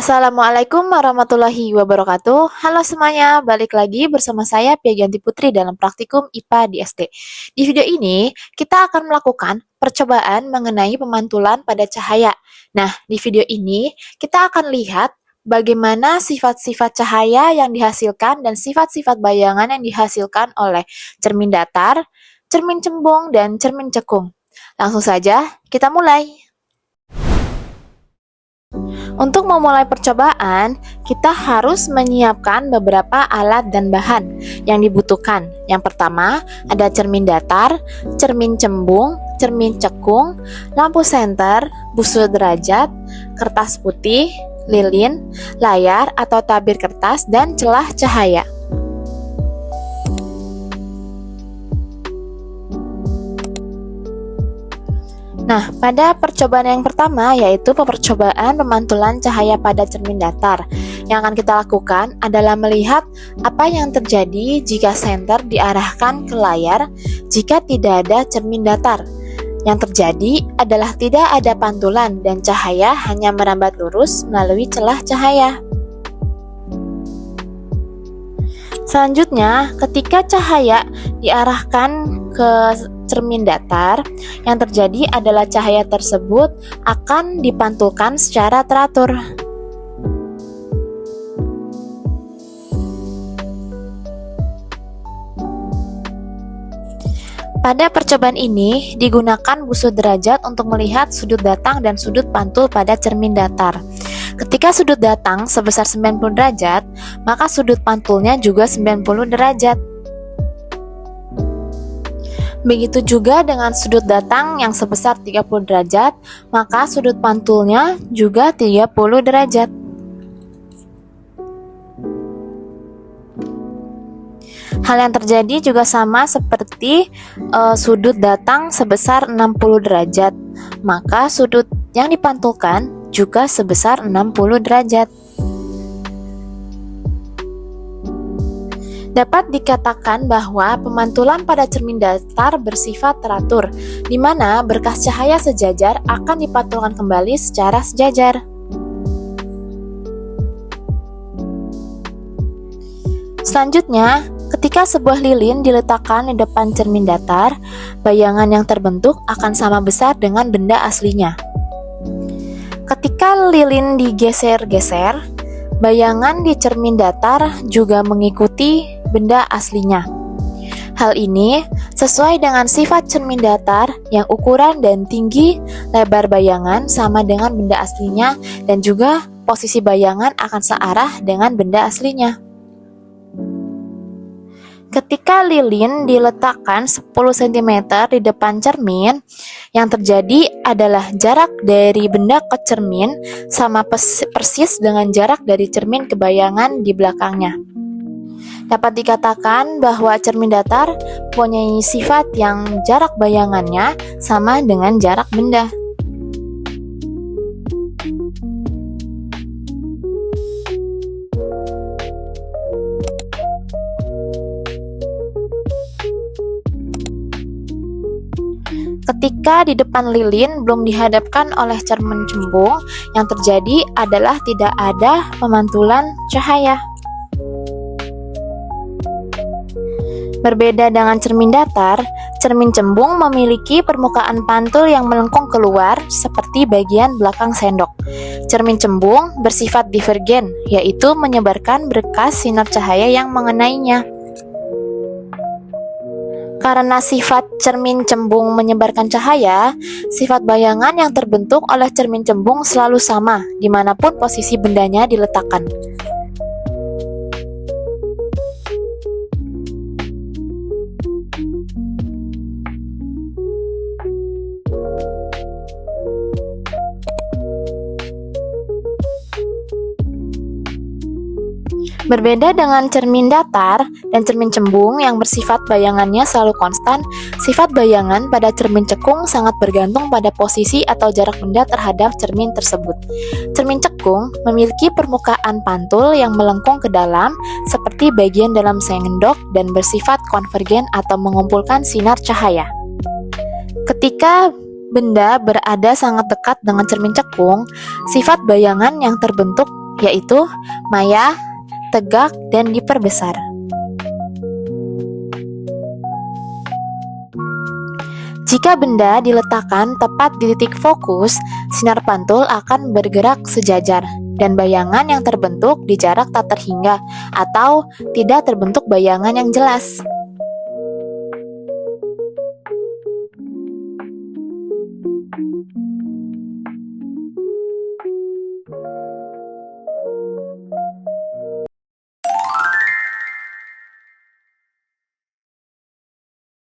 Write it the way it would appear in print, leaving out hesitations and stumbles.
Assalamualaikum warahmatullahi wabarakatuh. Halo semuanya, balik lagi bersama saya Piaganti Putri dalam praktikum IPA di SD. Di video ini, kita akan melakukan percobaan mengenai pemantulan pada cahaya. Nah, di video ini, kita akan lihat bagaimana sifat-sifat cahaya yang dihasilkan dan sifat-sifat bayangan yang dihasilkan oleh cermin datar, cermin cembung, dan cermin cekung. Langsung saja, kita mulai. Untuk memulai percobaan, kita harus menyiapkan beberapa alat dan bahan yang dibutuhkan. Yang pertama, ada cermin datar, cermin cembung, cermin cekung, lampu senter, busur derajat, kertas putih, lilin, layar atau tabir kertas, dan celah cahaya. Nah, pada percobaan yang pertama yaitu percobaan pemantulan cahaya pada cermin datar. Yang akan kita lakukan adalah melihat apa yang terjadi jika senter diarahkan ke layar jika tidak ada cermin datar. Yang terjadi adalah tidak ada pantulan dan cahaya hanya merambat lurus melalui celah cahaya. Selanjutnya, ketika cahaya diarahkan ke cermin datar, yang terjadi adalah cahaya tersebut akan dipantulkan secara teratur. Pada percobaan ini, digunakan busur derajat untuk melihat sudut datang dan sudut pantul pada cermin datar. Ketika sudut datang sebesar 90 derajat, maka sudut pantulnya juga 90 derajat. Begitu juga dengan sudut datang yang sebesar 30 derajat, maka sudut pantulnya juga 30 derajat. Hal yang terjadi juga sama seperti sudut datang sebesar 60 derajat, maka sudut yang dipantulkan juga sebesar 60 derajat. Dapat dikatakan bahwa pemantulan pada cermin datar bersifat teratur, di mana berkas cahaya sejajar akan dipantulkan kembali secara sejajar. Selanjutnya, ketika sebuah lilin diletakkan di depan cermin datar, bayangan yang terbentuk akan sama besar dengan benda aslinya. Ketika lilin digeser-geser, bayangan di cermin datar juga mengikuti benda aslinya. Hal ini sesuai dengan sifat cermin datar yang ukuran dan tinggi lebar bayangan sama dengan benda aslinya dan juga posisi bayangan akan searah dengan benda aslinya. Ketika lilin diletakkan 10 cm di depan cermin, yang terjadi adalah jarak dari benda ke cermin sama persis dengan jarak dari cermin ke bayangan di belakangnya. Dapat dikatakan bahwa cermin datar mempunyai sifat yang jarak bayangannya sama dengan jarak benda. Ketika di depan lilin belum dihadapkan oleh cermin cembung, yang terjadi adalah tidak ada pemantulan cahaya. Berbeda dengan cermin datar, cermin cembung memiliki permukaan pantul yang melengkung keluar seperti bagian belakang sendok. Cermin cembung bersifat divergen, yaitu menyebarkan berkas sinar cahaya yang mengenainya. Karena sifat cermin cembung menyebarkan cahaya, sifat bayangan yang terbentuk oleh cermin cembung selalu sama, dimanapun posisi bendanya diletakkan. Berbeda dengan cermin datar dan cermin cembung yang bersifat bayangannya selalu konstan, sifat bayangan pada cermin cekung sangat bergantung pada posisi atau jarak benda terhadap cermin tersebut. Cermin cekung memiliki permukaan pantul yang melengkung ke dalam seperti bagian dalam sendok dan bersifat konvergen atau mengumpulkan sinar cahaya. Ketika benda berada sangat dekat dengan cermin cekung, sifat bayangan yang terbentuk yaitu maya, tegak, dan diperbesar. Jika benda diletakkan tepat di titik fokus, sinar pantul akan bergerak sejajar, dan bayangan yang terbentuk di jarak tak terhingga atau tidak terbentuk bayangan yang jelas.